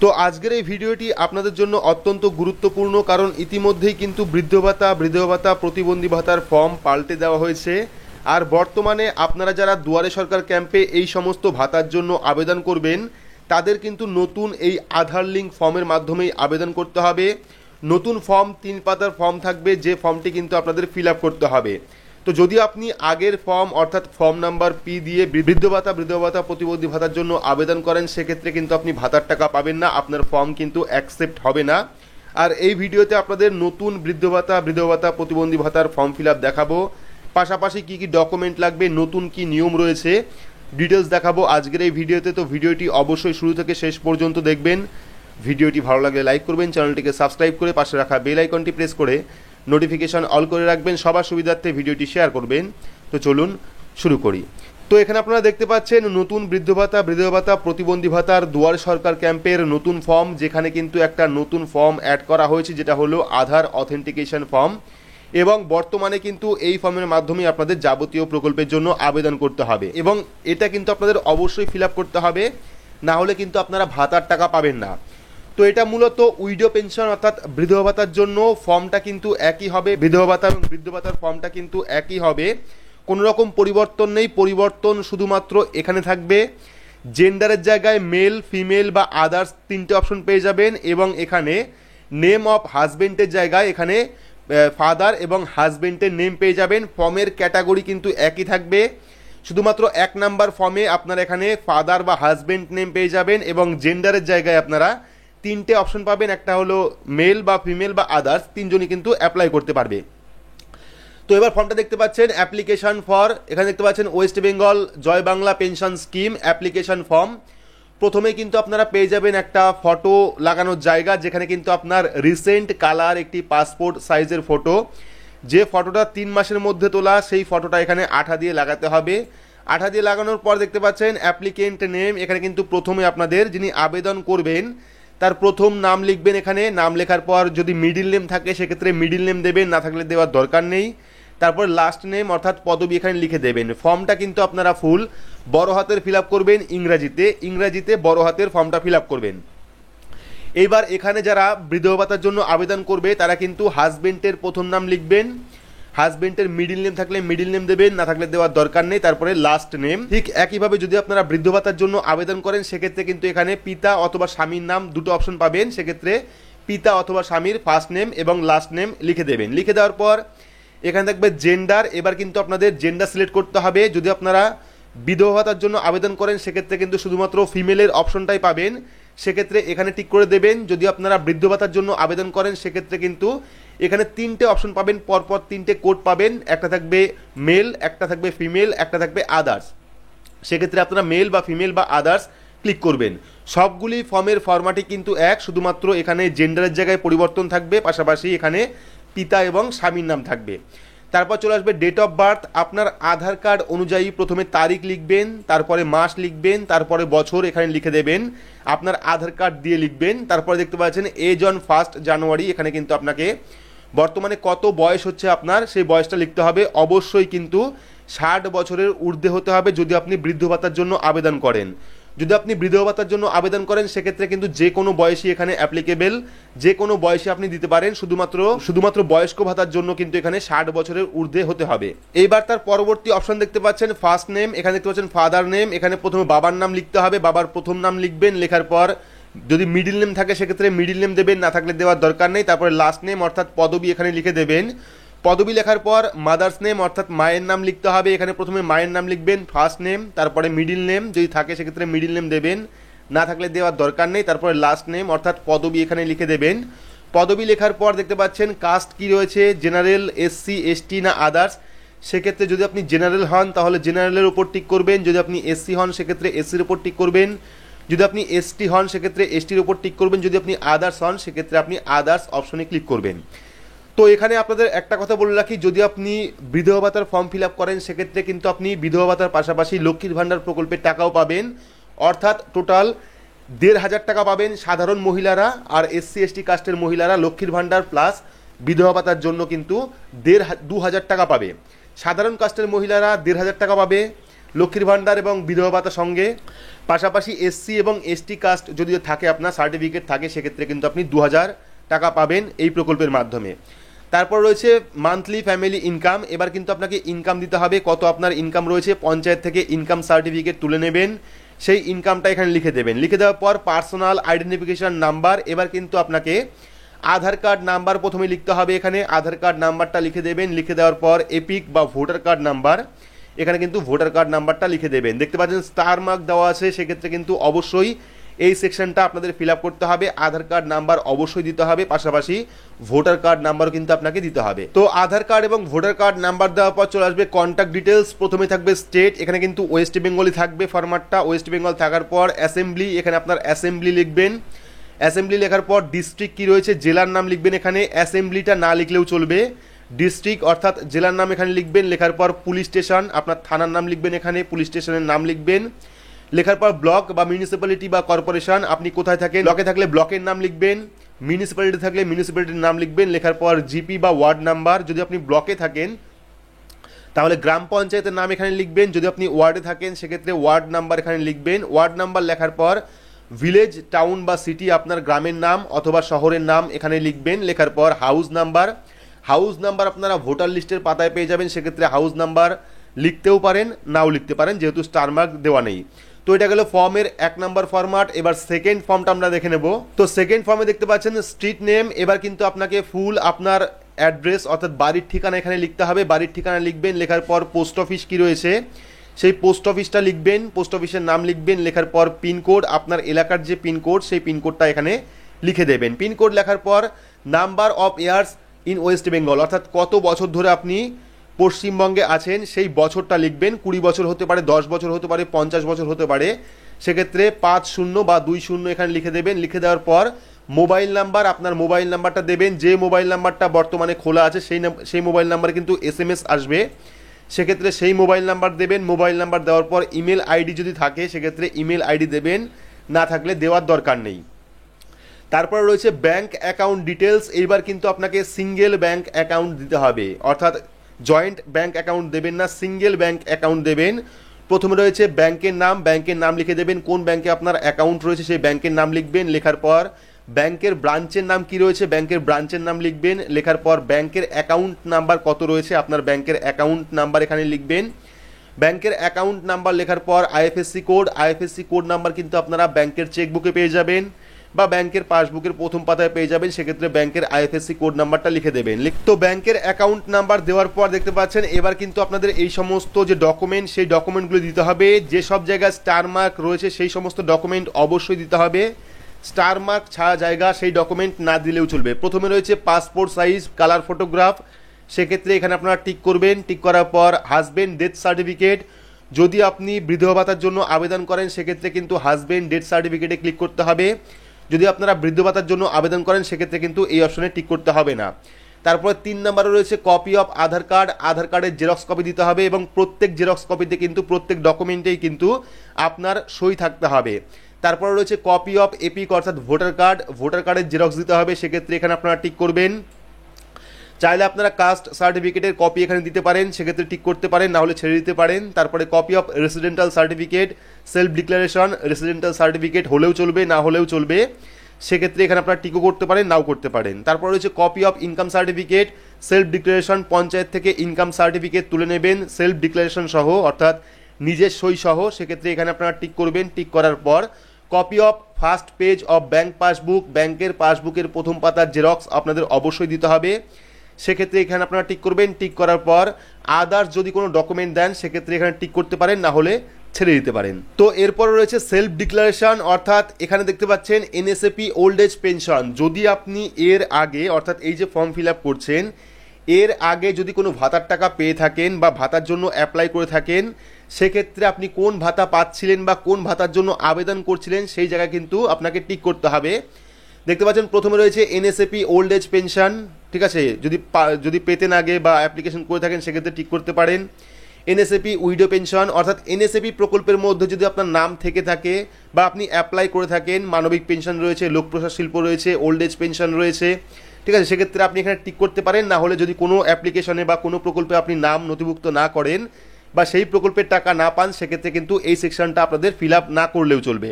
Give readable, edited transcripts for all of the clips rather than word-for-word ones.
তো আজকের এই ভিডিওটি আপনাদের জন্য অত্যন্ত গুরুত্বপূর্ণ, কারণ ইতিমধ্যেই কিন্তু বৃদ্ধ ভাতা প্রতিবন্ধী ভাতার ফর্ম পাল্টে দেওয়া হয়েছে। আর বর্তমানে আপনারা যারা দুয়ারে সরকার ক্যাম্পে এই সমস্ত ভাতার জন্য আবেদন করবেন তাদের কিন্তু নতুন এই আধার লিঙ্ক ফর্মের মাধ্যমেই আবেদন করতে হবে। নতুন ফর্ম 3 পাতার ফর্ম থাকবে, যে ফর্মটি কিন্তু আপনাদের ফিল আপ করতে হবে। তো যদি আপনি আগের ফর্ম অর্থাৎ ফর্ম নাম্বার পি দিয়ে বৃদ্ধ ভাতা প্রতিবন্ধী ভাতার জন্য আবেদন করেন, সেক্ষেত্রে কিন্তু আপনি ভাতার টাকা পাবেন না, আপনার ফর্ম কিন্তু অ্যাকসেপ্ট হবে না। আর এই ভিডিওতে আপনাদের নতুন বৃদ্ধ ভাতা প্রতিবন্ধী ভাতার ফর্ম ফিল আপ দেখাবো, পাশাপাশি কী কী ডকুমেন্ট লাগবে, নতুন কি নিয়ম রয়েছে, ডিটেলস দেখাবো আজকের এই ভিডিওতে। তো ভিডিওটি অবশ্যই শুরু থেকে শেষ পর্যন্ত দেখবেন। ভিডিওটি ভালো লাগলে লাইক করবেন, চ্যানেলটিকে সাবস্ক্রাইব করে পাশে রাখা বেল আইকনটি প্রেস করে নোটিফিকেশন অল করে রাখবেন, সবার সুবিধার্থে ভিডিওটি শেয়ার করবেন। তো চলুন শুরু করি। তো এখানে আপনারা দেখতে পাচ্ছেন নতুন বৃদ্ধ ভাতা প্রতিবন্ধী ভাতার দুয়ারে সরকার ক্যাম্পের নতুন ফর্ম, যেখানে কিন্তু একটা নতুন ফর্ম অ্যাড করা হয়েছে, যেটা হলো আধার অথেন্টিকেশন ফর্ম। এবং বর্তমানে কিন্তু এই ফর্মের মাধ্যমে আপনাদের যাবতীয় প্রকল্পের জন্য আবেদন করতে হবে, এবং এটা কিন্তু আপনাদের অবশ্যই ফিল আপ করতে হবে, না হলে কিন্তু আপনারা ভাতার টাকা পাবেন না। তো এটা মূলত উইডো পেনশন অর্থাৎ বৃদ্ধ ভাতার জন্য ফর্মটা কিন্তু একই হবে, বিধবা ভাতা এবং বৃদ্ধ ভাতার ফর্মটা কিন্তু একই হবে, কোনো রকম পরিবর্তন নেই। পরিবর্তন শুধুমাত্র এখানে থাকবে জেন্ডারের জায়গায় মেল, ফিমেল বা আদার্স 3টে অপশন পেয়ে যাবেন, এবং এখানে নেম অফ হাজবেন্ডের জায়গায় এখানে ফাদার এবং হাজবেন্ডের নেম পেয়ে যাবেন। ফর্মের ক্যাটাগরি কিন্তু একই থাকবে, শুধুমাত্র 1 নাম্বার ফর্মে আপনারা এখানে ফাদার বা হাজবেন্ড নেম পেয়ে যাবেন, এবং জেন্ডারের জায়গায় আপনারা 3টে অপশন পাবেন, একটা হলো মেল বা ফিমেল বা আদার্স, 3জনই কিন্তু অ্যাপ্লাই করতে পারবে। তো এবার ফর্মটা দেখতে পাচ্ছেন অ্যাপ্লিকেশন ফর, এখানে দেখতে পাচ্ছেন west Bengal Joy Bangla pension scheme application form. প্রথমেই কিন্তু আপনারা পেয়ে যাবেন একটা ফটো লাগানোর জায়গা, যেখানে কিন্তু আপনার রিসেন্ট কালার একটি পাসপোর্ট সাইজের ফটো, যে ফটোটা 3 মাসের মধ্যে তোলা, সেই ফটোটা এখানে আঠা দিয়ে লাগাতে হবে। আঠা দিয়ে লাগানোর পর দেখতে পাচ্ছেন অ্যাপ্লিকেন্ট নেম, এখানে কিন্তু প্রথমে আপনাদের যিনি আবেদন করবেন তার প্রথম নাম লিখবেন। এখানে নাম লেখার পর যদি মিডিল নেম থাকে সেক্ষেত্রে মিডিল নেম দেবেন, না থাকলে দেওয়ার দরকার নেই। তারপর লাস্ট নেম অর্থাৎ পদবি এখানে লিখে দেবেন। ফর্মটা কিন্তু আপনারা ফুল বড় হাতের ফিল আপ করবেন, ইংরাজিতে বড় হাতের ফর্মটা ফিল আপ করবেন। এইবার এখানে যারা বৃদ্ধ ভাতার জন্য আবেদন করবে তারা কিন্তু হাজবেন্ডের প্রথম নাম লিখবেন, হাজবেন্ডের মিডিল নেম থাকলে মিডিল নেম দেবেন, না থাকলে দেওয়ার দরকার নেই, তারপরে লাস্ট নেম। ঠিক একইভাবে যদি আপনারা বৃদ্ধ ভাতার জন্য আবেদন করেন সেক্ষেত্রে কিন্তু এখানে পিতা অথবা স্বামীর নাম 2টো অপশন পাবেন, সেক্ষেত্রে পিতা অথবা স্বামীর ফার্স্ট নেম এবং লাস্ট নেম লিখে দেবেন। লিখে দেওয়ার পর এখানে থাকবে জেন্ডার, এবার কিন্তু আপনাদের জেন্ডার সিলেক্ট করতে হবে। যদি আপনারা বিধবা ভাতার জন্য আবেদন করেন সেক্ষেত্রে কিন্তু শুধুমাত্র ফিমেলের অপশনটাই পাবেন, সেক্ষেত্রে এখানে টিক করে দেবেন। যদি আপনারা বৃদ্ধ ভাতার জন্য আবেদন করেন সেক্ষেত্রে কিন্তু এখানে 3টে অপশন পাবেন, পরপর 3টে কোড পাবেন, একটা থাকবে মেল, একটা থাকবে ফিমেল, একটা থাকবে আদার্স। সেক্ষেত্রে আপনারা মেল বা ফিমেল বা আদার্স ক্লিক করবেন। সবগুলি ফর্মের ফরম্যাটই কিন্তু এক, শুধুমাত্র এখানে জেন্ডারের জায়গায় পরিবর্তন থাকবে, পাশাপাশি এখানে পিতা এবং স্বামীর নাম থাকবে। তারপর চলে আসবে ডেট অফ বার্থ, আপনার আধার কার্ড অনুযায়ী প্রথমে তারিখ লিখবেন, তারপরে মাস লিখবেন, তারপরে বছর এখানে লিখে দেবেন, আপনার আধার কার্ড দিয়ে লিখবেন। তারপরে দেখতে পাচ্ছেন এজ অন 1 জানুয়ারি, এখানে কিন্তু আপনাকে বর্তমানে কত বয়স হচ্ছে আপনার সেই বয়সটা লিখতে হবে। অবশ্যই কিন্তু 60 বছরের ঊর্ধ্বে হতে হবে যদি আপনি বৃদ্ধ ভাতার জন্য আবেদন করেন। যদি আপনি বিধবা ভাতার জন্য আবেদন করেন সেক্ষেত্রে কিন্তু যে কোনো বয়সী এখানে অ্যাপ্লিকেবল, যে কোনো বয়সে আপনি দিতে পারেন, শুধুমাত্র বয়স্ক ভাতার জন্য কিন্তু এখানে 60 বছরের ঊর্ধ্বে হতে হবে। এইবার তার পরবর্তী অপশন দেখতে পাচ্ছেন ফার্স্ট নেম, এখানে দেখতে পাচ্ছেন ফাদার নেম, এখানে প্রথমে বাবার নাম লিখতে হবে, বাবার প্রথম নাম লিখবেন, লেখার পর যদি মিডিল নেম থাকে সেক্ষেত্রে মিডিল নেম দেবেন, না থাকলে দেওয়ার দরকার নেই। তারপরে লাস্ট নেম অর্থাৎ পদবি এখানে লিখে দেবেন। পদবি লেখার পর মাদার্স নেম অর্থাৎ মায়ের নাম লিখতে হবে, এখানে প্রথমে মায়ের নাম লিখবেন, ফার্স্ট নেম, তারপরে মিডিল নেম, যদি থাকে সেক্ষেত্রে মিডিল নেম দেবেন, না থাকলে দেওয়ার দরকার নেই। তারপরে লাস্ট নেম অর্থাৎ পদবি এখানে লিখে দেবেন। পদবি লেখার পর দেখতে পাচ্ছেন কাস্ট কি রয়েছে, জেনারেল, এসসি, এসটি না আদার্স। সেক্ষেত্রে যদি আপনি জেনারেল হন তাহলে জেনারেলের উপর টিক করবেন, যদি আপনি এসসি হন সেক্ষেত্রে এসসির উপর টিক করবেন, যদি আপনি এসটি হন সেক্ষেত্রে এসটির উপর টিক করবেন, যদি আপনি আদার্স হন সেক্ষেত্রে আপনি আদার্স অপশনে ক্লিক করবেন। তো এখানে আপনাদের একটা কথা বলে রাখি, যদি আপনি বিধবা ভাতার ফর্ম ফিল আপ করেন সেক্ষেত্রে কিন্তু আপনি বিধবা ভাতার পাশাপাশি লক্ষ্মীর ভাণ্ডার প্রকল্পের টাকাও পাবেন, অর্থাৎ টোটাল 1,500 টাকা পাবেন সাধারণ মহিলারা, আর এসসি এসটি কাস্টের মহিলারা লক্ষ্মীর ভাণ্ডার প্লাস বিধবা ভাতার জন্য কিন্তু 2,500 টাকা পাবে। সাধারণ কাস্টের মহিলারা 1,500 টাকা পাবে, লক্ষ্মীর ভাণ্ডার এবং বিধবা ভাতা সঙ্গে, পাশাপাশি এসসি এবং এসটি কাস্ট যদি থাকে আপনার সার্টিফিকেট থাকে সেক্ষেত্রে কিন্তু আপনি 2000 টাকা পাবেন এই প্রকল্পের মাধ্যমে। তারপর রয়েছে মান্থলি ফ্যামিলি ইনকাম। এবার কিন্তু আপনাকে ইনকাম দিতে হবে, কত আপনার ইনকাম রয়েছে পঞ্চায়েত থেকে ইনকাম সার্টিফিকেট তুলে নেবেন, সেই ইনকামটা এখানে লিখে দেবেন। লিখে দেওয়ার পর পার্সোনাল আইডেন্টিফিকেশন নাম্বার, এবার কিন্তু আপনাকে আধার কার্ড নাম্বার প্রথমে লিখতে হবে, এখানে আধার কার্ড নাম্বারটা লিখে দেবেন। লিখে দেওয়ার পর এপিক বা ভোটার কার্ড নাম্বার, এখানে কিন্তু ভোটার কার্ড নাম্বারটা লিখে দেবেন। দেখতে পাচ্ছেন স্টার মার্ক দেওয়া আছে, সেক্ষেত্রে কিন্তু অবশ্যই এই সেকশনটা আপনাদের ফিল আপ করতে হবে। আধার কার্ড নাম্বার অবশ্যই দিতে হবে, পাশাপাশি ভোটার কার্ড নাম্বারও কিন্তু আপনাকে দিতে হবে। তো আধার কার্ড এবং ভোটার কার্ড নাম্বার দেওয়ার পর চলে আসবে কন্ট্যাক্ট ডিটেলস। প্রথমে থাকবে স্টেট, এখানে কিন্তু ওয়েস্ট বেঙ্গলই থাকবে ফরম্যাটটা। ওয়েস্ট বেঙ্গল থাকার পর অ্যাসেম্বলি, এখানে আপনার অ্যাসেম্বলি লিখবেন। অ্যাসেম্বলি লেখার পর ডিস্ট্রিক্ট কী রয়েছে, জেলার নাম লিখবেন। এখানে অ্যাসেম্বলিটা না লিখলেও চলবে, ডিস্ট্রিক্ট অর্থাৎ জেলার নাম এখানে লিখবেন। লেখার পর পুলিশ স্টেশন, আপনার থানার নাম লিখবেন, এখানে পুলিশ স্টেশনের নাম লিখবেন। লেখার পর ব্লক বা মিউনিসিপ্যালিটি বা কর্পোরেশন, আপনি কোথায় থাকেন, ব্লকে থাকলে ব্লকের নাম লিখবেন, মিউনিসিপ্যালিটি থাকলে মিউনিসিপ্যালিটির নাম লিখবেন। লেখার পর জিপি বা ওয়ার্ড নাম্বার, যদি আপনি ব্লকে থাকেন তাহলে গ্রাম পঞ্চায়েতের নাম এখানে লিখবেন, যদি আপনি ওয়ার্ডে থাকেন সেক্ষেত্রে ওয়ার্ড নাম্বার এখানে লিখবেন। ওয়ার্ড নাম্বার লেখার পর ভিলেজ, টাউন বা সিটি, আপনার গ্রামের নাম অথবা শহরের নাম এখানে লিখবেন। লেখার পর হাউস নাম্বার, হাউস নাম্বার আপনারা ভোটার লিস্টের পাতায় পেয়ে যাবেন, সেক্ষেত্রে হাউস নাম্বার লিখতেও পারেন নাও লিখতে পারেন, যেহেতু স্টার মার্ক দেওয়া নেই। তো এটা গেল ফর্মের 1 নম্বর ফরম্যাট। এবার সেকেন্ড ফর্মটা আমরা দেখে নেব। তো সেকেন্ড ফর্মে দেখতে পাচ্ছেন স্ট্রিট নেম, এবার কিন্তু আপনাকে ফুল আপনার অ্যাড্রেস অর্থাৎ বাড়ির ঠিকানা এখানে লিখতে হবে। বাড়ির ঠিকানা লিখবেন। লেখার পর পোস্ট অফিস কি রয়েছে সেই পোস্ট অফিসটা লিখবেন, পোস্ট অফিসের নাম লিখবেন। লেখার পর পিনকোড, আপনার এলাকার যে পিনকোড সেই পিনকোডটা এখানে লিখে দেবেন। পিনকোড লেখার পর number of years in West Bengal, অর্থাৎ কত বছর ধরে আপনি পশ্চিমবঙ্গে আছেন সেই বছরটা লিখবেন। 20 বছর হতে পারে, 10 বছর হতে পারে, 50 বছর হতে পারে, সেক্ষেত্রে 50 বা 20 এখানে লিখে দেবেন। লিখে দেওয়ার পর মোবাইল নাম্বার, আপনার মোবাইল নাম্বারটা দেবেন। যে মোবাইল নাম্বারটা বর্তমানে খোলা আছে সেই মোবাইল নাম্বারে কিন্তু SMS আসবে, সেক্ষেত্রে সেই মোবাইল নাম্বার দেবেন। মোবাইল নাম্বার দেওয়ার পর ইমেল আইডি যদি থাকে সেক্ষেত্রে ইমেল আইডি দেবেন, না থাকলে দেওয়ার দরকার নেই। তারপর রয়েছে ব্যাংক অ্যাকাউন্ট ডিটেলস। এইবার কিন্তু আপনাকে সিঙ্গেল ব্যাংক অ্যাকাউন্ট দিতে হবে, অর্থাৎ জয়েন্ট ব্যাংক অ্যাকাউন্ট দেবেন না, সিঙ্গেল ব্যাংক অ্যাকাউন্ট দেবেন। প্রথমে রয়েছে ব্যাংকের নাম, ব্যাংকের নাম লিখে দেবেন। কোন ব্যাংকে আপনার অ্যাকাউন্ট রয়েছে সেই ব্যাংকের নাম লিখবেন। লেখার পর ব্যাংকের ব্রাঞ্চের নাম কি রয়েছে, ব্যাংকের ব্রাঞ্চের নাম লিখবেন। লেখার পর ব্যাংকের অ্যাকাউন্ট নাম্বার কত রয়েছে, আপনার ব্যাংকের অ্যাকাউন্ট নাম্বার এখানে লিখবেন। ব্যাংকের অ্যাকাউন্ট নাম্বার লেখার পর IFSC code, IFSC code number কিন্তু আপনারা ব্যাংকের চেকবুকে পেয়ে যাবেন বা ব্যাংকের পাসবুকের প্রথম পাতায় পেয়ে যাবেন, সেক্ষেত্রে ব্যাংকের আইএফএসসি কোড নাম্বারটা লিখে দেবেন। তো ব্যাংকের অ্যাকাউন্ট নাম্বার দেওয়ার পর দেখতে পাচ্ছেন এবার কিন্তু আপনাদের এই সমস্ত যে ডকুমেন্ট সেই ডকুমেন্টগুলো দিতে হবে। যে সব জায়গায় স্টার মার্ক রয়েছে সেই সমস্ত ডকুমেন্ট অবশ্যই দিতে হবে। স্টার মার্ক ছাড়া জায়গা সেই ডকুমেন্ট না দিলেও চলবে। প্রথমে রয়েছে পাসপোর্ট সাইজ কালার ফটোগ্রাফ, সেক্ষেত্রে এখানে আপনারা টিক করবেন। টিক করার পর হাজবেন্ড ডেথ সার্টিফিকেট, যদি আপনি বিধবা ভাতার জন্য আবেদন করেন সেক্ষেত্রে কিন্তু হাজবেন্ড ডেথ সার্টিফিকেটে ক্লিক করতে হবে। যদি আপনারা বৃদ্ধ ভাতার জন্য আবেদন করেন সেক্ষেত্রে কিন্তু এই অপশনে টিক করতে হবে না। তারপরে 3 নম্বরে রয়েছে কপি অফ আধার কার্ড, আধার কার্ডের জেরক্স কপি দিতে হবে এবং প্রত্যেক জেরক্স কপিতে কিন্তু প্রত্যেক ডকুমেন্টেই কিন্তু আপনার সই থাকতে হবে। তারপরে রয়েছে কপি অফ এপিক অর্থাৎ ভোটার কার্ড, ভোটার কার্ডের জেরক্স দিতে হবে, সেক্ষেত্রে এখানে আপনারা টিক করবেন। চাইলে আপনারা কাস্ট সার্টিফিকেটের কপি এখানে দিতে পারেন, সেক্ষেত্রে টিক করতে পারেন, না হলে ছেড়ে দিতে পারেন। তারপরে copy of residential certificate, self declaration residential certificate হলেও চলবে, না হলেও চলবে, সেক্ষেত্রে এখানে আপনারা টিকও করতে পারেন, নাও করতে পারেন। তারপর রয়েছে copy of income certificate, self declaration, panchayat থেকে ইনকাম সার্টিফিকেট তুলে নেবেন সেলফ ডিক্লারেশন সহ অর্থাৎ নিজের সই সহ, সেক্ষেত্রে এখানে আপনারা টিক করবেন। টিক করার পর copy of first page of bank passbook, ব্যাংকের পাসবুকের প্রথম পাতার জেরক্স আপনাদের অবশ্যই দিতে হবে, সেক্ষেত্রে এখানে আপনারা টিক করবেন। টিক করার পর আদার্স যদি কোনো ডকুমেন্ট দেন সেক্ষেত্রে এখানে টিক করতে পারেন, না হলে ছেড়ে দিতে পারেন। তো এরপর রয়েছে সেলফ ডিক্লারেশন, অর্থাৎ এখানে দেখতে পাচ্ছেন এনএসএপি ওল্ড এজ পেনশন। যদি আপনি এর আগে অর্থাৎ এই যে ফর্ম ফিল আপ করছেন এর আগে যদি কোনো ভাতার টাকা পেয়ে থাকেন বা ভাতার জন্য অ্যাপ্লাই করে থাকেন, সেক্ষেত্রে আপনি কোন ভাতা পাচ্ছিলেন বা কোন ভাতার জন্য আবেদন করছিলেন সেই জায়গায় কিন্তু আপনাকে টিক করতে হবে। দেখতে পাচ্ছেন প্রথমে রয়েছে এনএসএপি ওল্ড এজ পেনশন, ঠিক আছে, যদি পেতেন আগে বা অ্যাপ্লিকেশন করে থাকেন সেক্ষেত্রে টিক করতে পারেন। এনএসএপি উইডো পেনশন, অর্থাৎ এনএসএপি প্রকল্পের মধ্যে যদি আপনার নাম থেকে থাকে বা আপনি অ্যাপ্লাই করে থাকেন, মানবিক পেনশন রয়েছে, লোকপ্রশাসন শিল্প রয়েছে, ওল্ড এজ পেনশন রয়েছে, ঠিক আছে, সেক্ষেত্রে আপনি এখানে টিক করতে পারেন। না হলে যদি কোনো অ্যাপ্লিকেশনে বা কোনো প্রকল্পে আপনি নাম নথিভুক্ত না করেন বা সেই প্রকল্পের টাকা না পান, সেক্ষেত্রে কিন্তু এই সেকশনটা আপনাদের ফিল আপ না করলেও চলবে।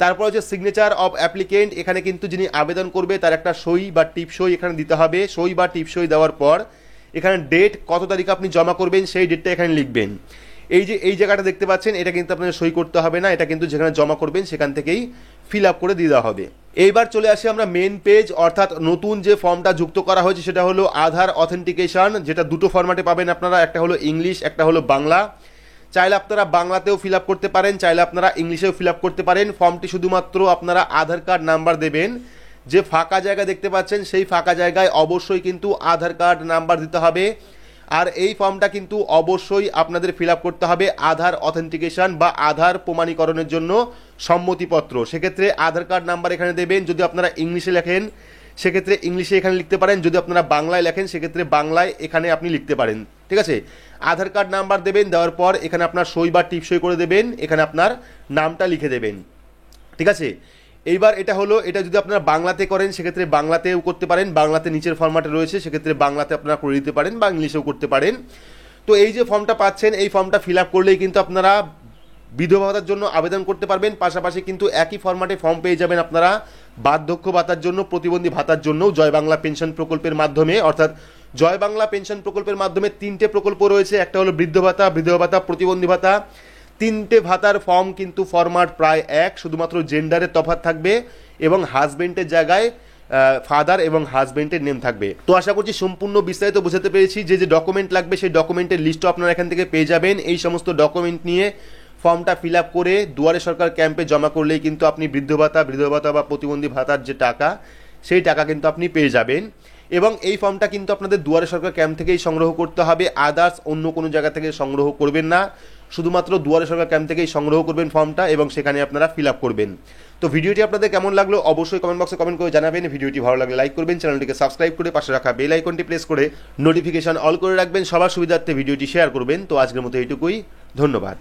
তারপর হচ্ছে সিগনেচার অফ অ্যাপ্লিকেন্ট, এখানে কিন্তু যিনি আবেদন করবে তার একটা সই বা টিপ সই এখানে দিতে হবে। সই বা টিপ সই দেওয়ার পর এখানে ডেট, কত তারিখে আপনি জমা করবেন সেই ডেটটা এখানে লিখবেন। এই জায়গাটা দেখতে পাচ্ছেন, এটা কিন্তু আপনাদের সই করতে হবে না, এটা কিন্তু যেখানে জমা করবেন সেখান থেকেই ফিল আপ করে দিয়ে দেওয়া হবে। এইবার চলে আসি আমরা মেন পেজ, অর্থাৎ নতুন যে ফর্মটা যুক্ত করা হয়েছে সেটা হলো আধার অথেন্টিকেশন, যেটা দুটো ফরম্যাটে পাবেন আপনারা, একটা হলো ইংলিশ, একটা হলো বাংলা। চাইলে আপনারা বাংলাতেও ফিল আপ করতে পারেন, চাইলে আপনারা ইংলিশেও ফিল আপ করতে পারেন। ফর্মটি শুধুমাত্র আপনারা আধার কার্ড নাম্বার দেবেন, যে ফাঁকা জায়গা দেখতে পাচ্ছেন সেই ফাঁকা জায়গায় অবশ্যই কিন্তু আধার কার্ড নাম্বার দিতে হবে। আর এই ফর্মটা কিন্তু অবশ্যই আপনাদের ফিল আপ করতে হবে আধার অথেন্টিকেশন বা আধার প্রমাণীকরণের জন্য সম্মতিপত্র। সেক্ষেত্রে আধার কার্ড নাম্বার এখানে দেবেন। যদি আপনারা ইংলিশে লেখেন সেক্ষেত্রে ইংলিশে এখানে লিখতে পারেন, যদি আপনারা বাংলায় লেখেন সেক্ষেত্রে বাংলায় এখানে আপনি লিখতে পারেন, ঠিক আছে। আধার কার্ড নাম্বার দেবেন, দেওয়ার পর এখানে আপনার সই বা টিপ সই করে দেবেন, এখানে আপনার নামটা লিখে দেবেন, ঠিক আছে। এইবার এটা যদি আপনারা বাংলাতে করেন সেক্ষেত্রে বাংলাতেও করতে পারেন, বাংলাতে নিচের ফরম্যাটে রয়েছে, সেক্ষেত্রে বাংলাতে আপনারা করে দিতে পারেন বা ইংলিশেও করতে পারেন। তো এই যে ফর্মটা পাচ্ছেন, এই ফর্মটা ফিল আপ করলেই কিন্তু আপনারা বিধবা ভাতার জন্য আবেদন করতে পারবেন। পাশাপাশি কিন্তু একই ফরম্যাটে ফর্ম পেয়ে যাবেন আপনারা বার্ধক্য ভাতার জন্য, প্রতিবন্ধী ভাতার জন্য জয় বাংলা পেনশন প্রকল্পের মাধ্যমে। অর্থাৎ জয় বাংলা পেনশন প্রকল্পের মাধ্যমে 3টে প্রকল্প রয়েছে, একটা হলো বৃদ্ধ ভাতা, বিধবা ভাতা, প্রতিবন্ধী ভাতা। 3টে ভাতার ফর্ম কিন্তু ফরম্যাট প্রায় এক, শুধুমাত্র জেন্ডারের তফাৎ থাকবে এবং হাজবেন্ডের জায়গায় ফাদার এবং হাজবেন্ডের নেম থাকবে। তো আশা করছি সম্পূর্ণ বিস্তারিত বোঝাতে পেরেছি। যে ডকুমেন্ট লাগবে সেই ডকুমেন্টের লিস্টও আপনারা এখান থেকে পেয়ে যাবেন। এই সমস্ত ডকুমেন্ট নিয়ে ফর্মটা ফিল আপ করে দুয়ারে সরকার ক্যাম্পে জমা করলেই কিন্তু আপনি বৃদ্ধ ভাতা বা প্রতিবন্ধী ভাতার যে টাকা সেই টাকা কিন্তু আপনি পেয়ে যাবেন। এবং এই ফর্মটা কিন্তু আপনাদের দুয়ারে সরকার ক্যাম্প থেকেই সংগ্রহ করতে হবে, আদার্স অন্য কোনো জায়গা থেকে সংগ্রহ করবেন না। শুধুমাত্র দুয়ারে সরকার ক্যাম্প থেকেই সংগ্রহ করবেন ফর্মটা এবং সেখানে আপনারা ফিল আপ করবেন। তো ভিডিওটি আপনাদের কেমন লাগলো অবশ্যই কমেন্ট বক্সে কমেন্ট করে জানাবেন। ভিডিওটি ভালো লাগলে লাইক করবেন, চ্যানেলটিকে সাবস্ক্রাইব করে পাশে রাখা বেল আইকনটি প্রেস করে নোটিফিকেশন অল করে রাখবেন। সবার সুবিধার্থে ভিডিওটি শেয়ার করবেন। তো আজকের মতো এইটুকুই, ধন্যবাদ।